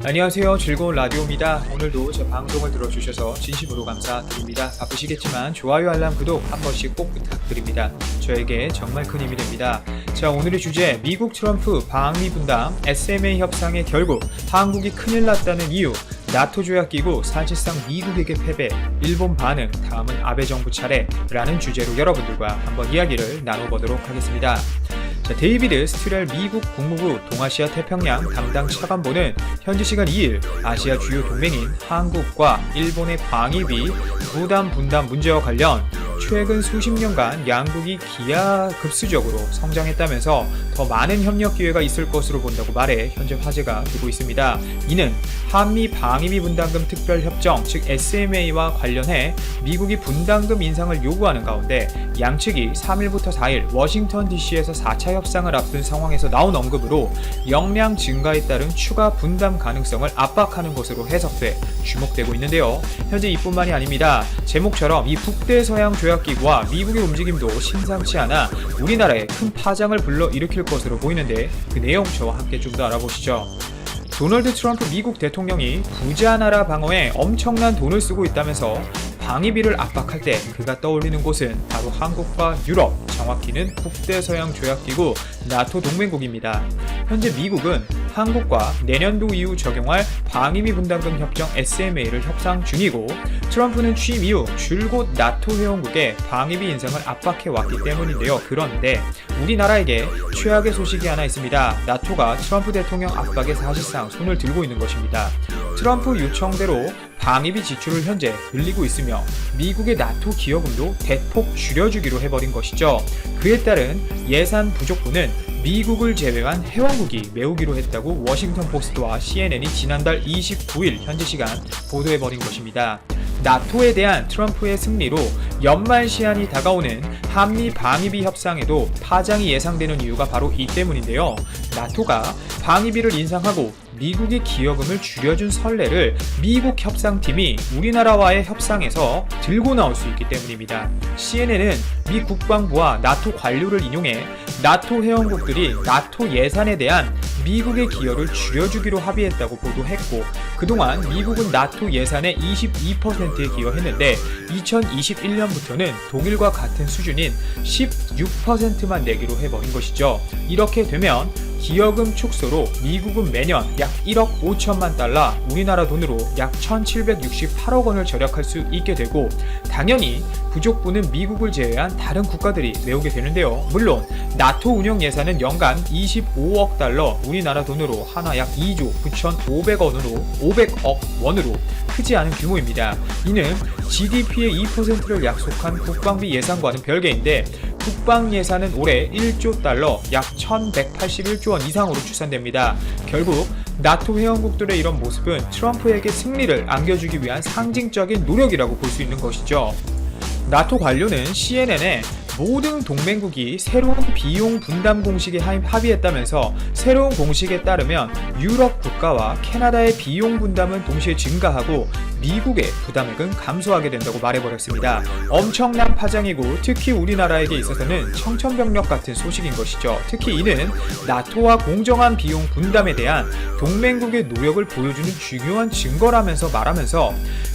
안녕하세요. 즐거운 라디오입니다. 오늘도 제 방송을 들어주셔서 진심으로 감사드립니다. 바쁘시겠지만 좋아요, 알람, 구독 한 번씩 꼭 부탁드립니다. 저에게 정말 큰 힘이 됩니다. 자, 오늘의 주제, 미국 트럼프 방미 분담 SMA 협상에 결국 한국이 큰일 났다는 이유, 나토 조약기구 사실상 미국에게 패배, 일본 반응, 다음은 아베 정부 차례라는 주제로 여러분들과 한번 이야기를 나눠보도록 하겠습니다. 자, 데이비드 스튜렐 미국 국무부 동아시아 태평양 담당 차관보는 현지 시간 2일 아시아 주요 동맹인 한국과 일본의 방위비 부담 분담 문제와 관련 최근 수십 년간 양국이 기하급수적으로 성장했다면서 더 많은 협력 기회가 있을 것으로 본다고 말해 현재 화제가 되고 있습니다. 이는 한미 방위비 분담금 특별협정 즉 SMA와 관련해 미국이 분담금 인상을 요구하는 가운데 양측이 3일부터 4일 워싱턴 DC에서 4차 협상을 앞둔 상황에서 나온 언급으로 역량 증가에 따른 추가 분담 가능성을 압박하는 것으로 해석돼 주목되고 있는데요. 현재 이뿐만이 아닙니다. 제목처럼 이 북대서양 조약기구와 미국의 움직임도 심상치 않아 우리나라에 큰 파장을 불러일으킬 것으로 보이는데 그 내용 저와 함께 좀 더 알아보시죠. 도널드 트럼프 미국 대통령이 부자 나라 방어에 엄청난 돈을 쓰고 있다면서 방위비를 압박할 때 그가 떠올리는 곳은 바로 한국과 유럽, 정확히는 북대서양 조약기구 나토 동맹국입니다. 현재 미국은 한국과 내년도 이후 적용할 방위비 분담금 협정 SMA를 협상 중이고 트럼프는 취임 이후 줄곧 나토 회원국의 방위비 인상을 압박해왔기 때문인데요. 그런데 우리나라에게 최악의 소식이 하나 있습니다. 나토가 트럼프 대통령 압박에 사실상 손을 들고 있는 것입니다. 트럼프 요청대로 방위비 지출을 현재 늘리고 있으며 미국의 나토 기여금도 대폭 줄여주기로 해버린 것이죠. 그에 따른 예산 부족분은 미국을 제외한 회원국이 메우기로 했다고 워싱턴 포스트와 CNN이 지난달 29일 현지 시간 보도해버린 것입니다. 나토에 대한 트럼프의 승리로 연말 시한이 다가오는 한미 방위비 협상에도 파장이 예상되는 이유가 바로 이 때문인데요. 나토가 방위비를 인상하고 미국의 기여금을 줄여준 선례를 미국 협상팀이 우리나라와의 협상에서 들고 나올 수 있기 때문입니다. CNN은 미 국방부와 나토 관료를 인용해 나토 회원국들이 나토 예산에 대한 미국의 기여를 줄여주기로 합의했다고 보도했고 그동안 미국은 나토 예산의 22%에 기여했는데 2021년부터는 동일과 같은 수준인 16%만 내기로 해버린 것이죠. 이렇게 되면 기여금 축소로 미국은 매년 약 1억 5천만 달러, 우리나라 돈으로 약 1768억 원을 절약할 수 있게 되고 당연히 부족분은 미국을 제외한 다른 국가들이 메우게 되는데요. 물론 나토 운영 예산은 연간 25억 달러, 우리나라 돈으로 하나 약 2조 9,500억 원으로 크지 않은 규모입니다. 이는 GDP의 2%를 약속한 국방비 예산과는 별개인데 국방 예산은 올해 1조 달러, 약 1,181조 원 이상으로 추산됩니다. 결국 나토 회원국들의 이런 모습은 트럼프에게 승리를 안겨주기 위한 상징적인 노력이라고 볼 수 있는 것이죠. 나토 관료는 CNN에 모든 동맹국이 새로운 비용 분담 공식에 합의했다면서 새로운 공식에 따르면 유럽 국가와 캐나다의 비용 분담은 동시에 증가하고 미국의 부담액은 감소하게 된다고 말해버렸습니다. 엄청난 파장이고 특히 우리나라에게 있어서는 청천벽력 같은 소식인 것이죠. 특히 이는 나토와 공정한 비용 분담에 대한 동맹국의 노력을 보여주는 중요한 증거라면서 말하면서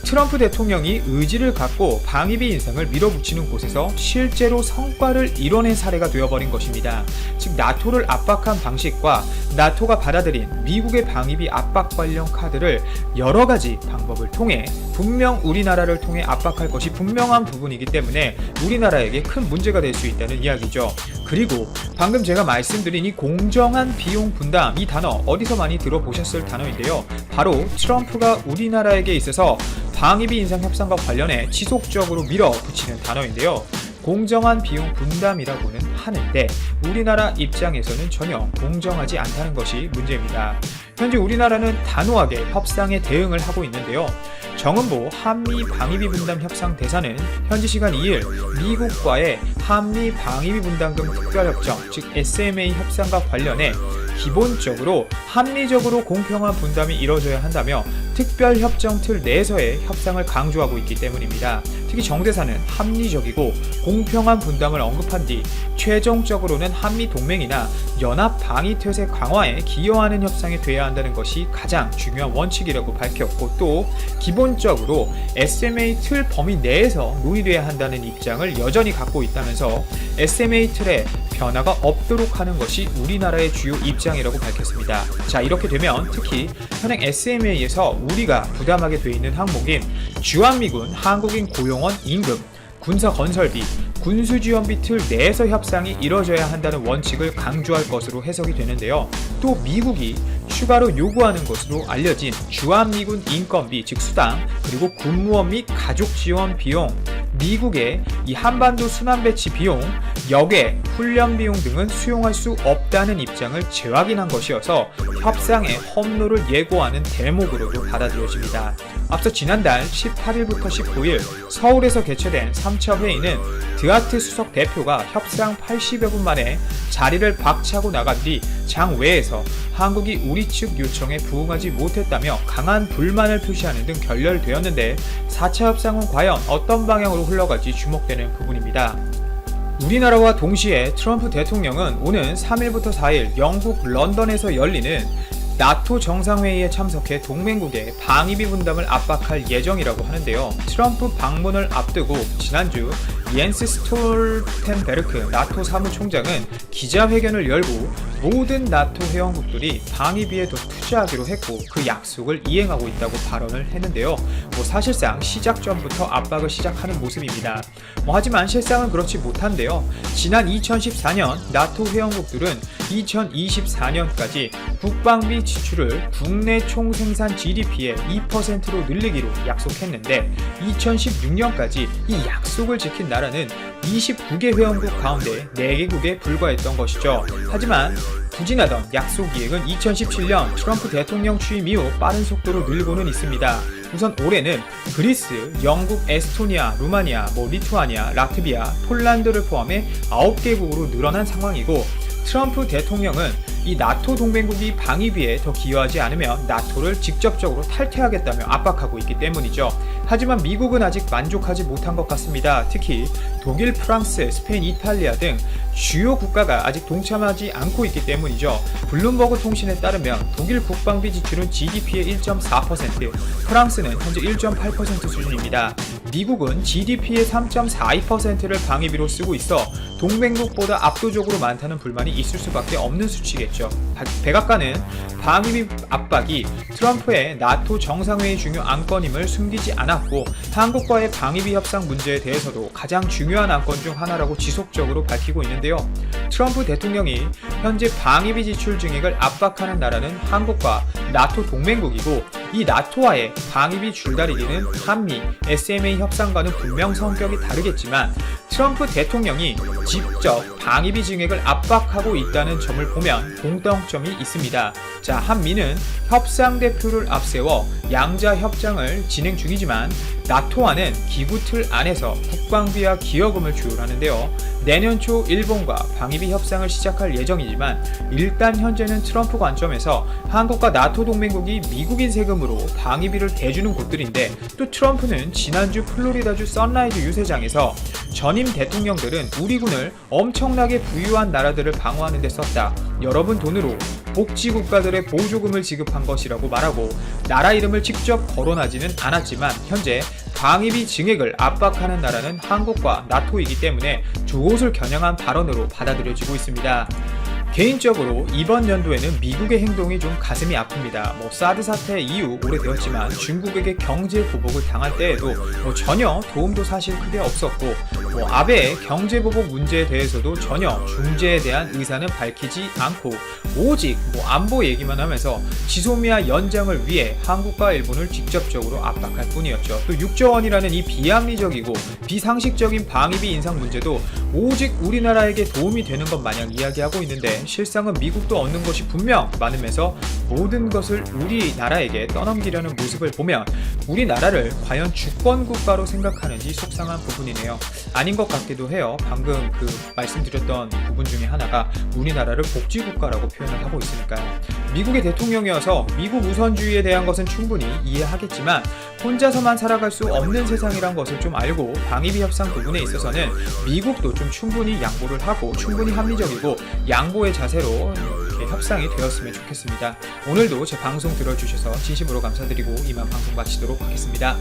트럼프 대통령이 의지를 갖고 방위비 인상을 밀어붙이는 곳에서 실제로 성과를 이뤄낸 사례가 되어버린 것입니다. 즉 나토를 압박한 방식과 나토가 받아들인 미국의 방위비 압박 관련 카드를 여러 가지 방법을 통해 분명 우리나라를 통해 압박할 것이 분명한 부분이기 때문에 우리나라에게 큰 문제가 될 수 있다는 이야기죠. 그리고 방금 제가 말씀드린 이 공정한 비용 분담 이 단어 어디서 많이 들어보셨을 단어인데요. 바로 트럼프가 우리나라에게 있어서 방위비 인상 협상과 관련해 지속적으로 밀어붙이는 단어인데요. 공정한 비용 분담이라고는 하는데 우리나라 입장에서는 전혀 공정하지 않다는 것이 문제입니다. 현재 우리나라는 단호하게 협상에 대응을 하고 있는데요. 정은보 한미 방위비 분담 협상 대사는 현지 시간 2일 미국과의 한미 방위비 분담금 특별협정 즉 SMA 협상과 관련해 기본적으로 합리적으로 공평한 분담이 이뤄져야 한다며 특별협정 틀 내에서의 협상을 강조하고 있기 때문입니다. 특히 정 대사는 합리적이고 공평한 분담을 언급한 뒤 최종적으로는 한미 동맹이나 연합 방위 태세 강화에 기여하는 협상이 돼야 한다는 것이 가장 중요한 원칙이라고 밝혔고, 또 기본적으로 SMA 틀 범위 내에서 논의돼야 한다는 입장을 여전히 갖고 있다면서 SMA 틀에 변화가 없도록 하는 것이 우리나라의 주요 입장이라고 밝혔습니다. 자, 이렇게 되면 특히 현행 SMA에서 우리가 부담하게 돼 있는 항목인 주한미군 한국인 고용원 임금, 군사건설비, 군수지원비 틀 내에서 협상이 이뤄져야 한다는 원칙을 강조할 것으로 해석이 되는데요. 또 미국이 추가로 요구하는 것으로 알려진 주한미군 인건비 즉 수당, 그리고 군무원 및 가족 지원 비용, 미국의 이 한반도 순환 배치 비용, 역외 훈련 비용 등은 수용할 수 없다는 입장을 재확인한 것이어서 협상의 험로를 예고하는 대목으로도 받아들여집니다. 앞서 지난달 18일부터 19일 서울에서 개최된 3차 회의는 드하트 수석 대표가 협상 80여 분 만에 자리를 박차고 나간 뒤 장외에서 한국이 우리 측 요청에 부응하지 못했다며 강한 불만을 표시하는 등 결렬되었는데, 4차 협상은 과연 어떤 방향으로 흘러갈지 주목되는 부분입니다. 우리나라와 동시에 트럼프 대통령은 오는 3일부터 4일 영국 런던에서 열리는 나토 정상회의에 참석해 동맹국의 방위비 분담을 압박할 예정이라고 하는데요. 트럼프 방문을 앞두고 지난주 옌스 스톨텐베르크 나토 사무총장은 기자회견을 열고 모든 나토 회원국들이 방위비에 더 투자하기로 했고 그 약속을 이행하고 있다고 발언을 했는데요. 사실상 시작 전부터 압박을 시작하는 모습입니다. 하지만 실상은 그렇지 못한데요. 지난 2014년 나토 회원국들은 2024년까지 국방비 지출을 국내 총생산 GDP의 2%로 늘리기로 약속했는데, 2016년까지 이 약속을 지킨 나라는 29개 회원국 가운데 4개국에 불과했던 것이죠. 하지만 부진하던 약속 이행은 2017년 트럼프 대통령 취임 이후 빠른 속도로 늘고는 있습니다. 우선 올해는 그리스, 영국, 에스토니아, 루마니아, 리투아니아, 라트비아, 폴란드를 포함해 9개국으로 늘어난 상황이고, 트럼프 대통령은 이 나토 동맹국이 방위비에 더 기여하지 않으면 나토를 직접적으로 탈퇴하겠다며 압박하고 있기 때문이죠. 하지만 미국은 아직 만족하지 못한 것 같습니다. 특히 독일, 프랑스, 스페인, 이탈리아 등 주요 국가가 아직 동참하지 않고 있기 때문이죠. 블룸버그 통신에 따르면 독일 국방비 지출은 GDP의 1.4%, 프랑스는 현재 1.8% 수준입니다. 미국은 GDP의 3.42%를 방위비로 쓰고 있어 동맹국보다 압도적으로 많다는 불만이 있을 수밖에 없는 수치겠죠. 백악관은 방위비 압박이 트럼프의 나토 정상회의 중요 안건임을 숨기지 않았고, 한국과의 방위비 협상 문제에 대해서도 가장 중요한 안건 중 하나라고 지속적으로 밝히고 있는데요. 트럼프 대통령이 현재 방위비 지출 증액을 압박하는 나라는 한국과 나토 동맹국이고, 이 나토와의 방위비 줄다리기는 한미 SMA 협상과는 분명 성격이 다르겠지만 트럼프 대통령이 직접 방위비 증액을 압박하고 있다는 점을 보면 공통점이 있습니다. 자, 한미는 협상 대표를 앞세워 양자 협상을 진행 중이지만 나토와는 기구 틀 안에서 국방비와 기여금을 조율하는데요. 내년 초 일본과 방위비 협상을 시작할 예정이지만 일단 현재는 트럼프 관점에서 한국과 나토 동맹국이 미국인 세금으로 방위비를 대주는 곳들인데, 또 트럼프는 지난주 플로리다주 선라이즈 유세장에서 전임 대통령들은 우리 군을 엄청나게 부유한 나라들을 방어하는 데 썼다. 여러분 돈으로 복지국가들의 보조금을 지급한 것이라고 말하고, 나라 이름을 직접 거론하지는 않았지만 현재 방위비 증액을 압박하는 나라는 한국과 나토이기 때문에 조옷을 겨냥한 발언으로 받아들여지고 있습니다. 개인적으로 이번 연도에는 미국의 행동이 좀 가슴이 아픕니다. 사드 사태 이후 오래되었지만 중국에게 경제 보복을 당할 때에도 전혀 도움도 사실 크게 없었고, 아베의 경제보복 문제에 대해서도 전혀 중재에 대한 의사는 밝히지 않고 오직 안보 얘기만 하면서 지소미아 연장을 위해 한국과 일본을 직접적으로 압박할 뿐이었죠. 또 6조 원이라는 이 비합리적이고 비상식적인 방위비 인상 문제도 오직 우리나라에게 도움이 되는 것 마냥 이야기하고 있는데 실상은 미국도 얻는 것이 분명 많으면서 모든 것을 우리나라에게 떠넘기려는 모습을 보면 우리나라를 과연 주권국가로 생각하는지 속상한 부분이네요. 아닌 것 같기도 해요. 방금 말씀드렸던 부분 중에 하나가 우리나라를 복지국가라고 표현을 하고 있으니까요. 미국의 대통령이어서 미국 우선주의에 대한 것은 충분히 이해하겠지만 혼자서만 살아갈 수 없는 세상이란 것을 좀 알고 방위비 협상 부분에 있어서는 미국도 좀 충분히 양보를 하고 충분히 합리적이고 양보의 자세로 이렇게 협상이 되었으면 좋겠습니다. 오늘도 제 방송 들어주셔서 진심으로 감사드리고 이만 방송 마치도록 하겠습니다.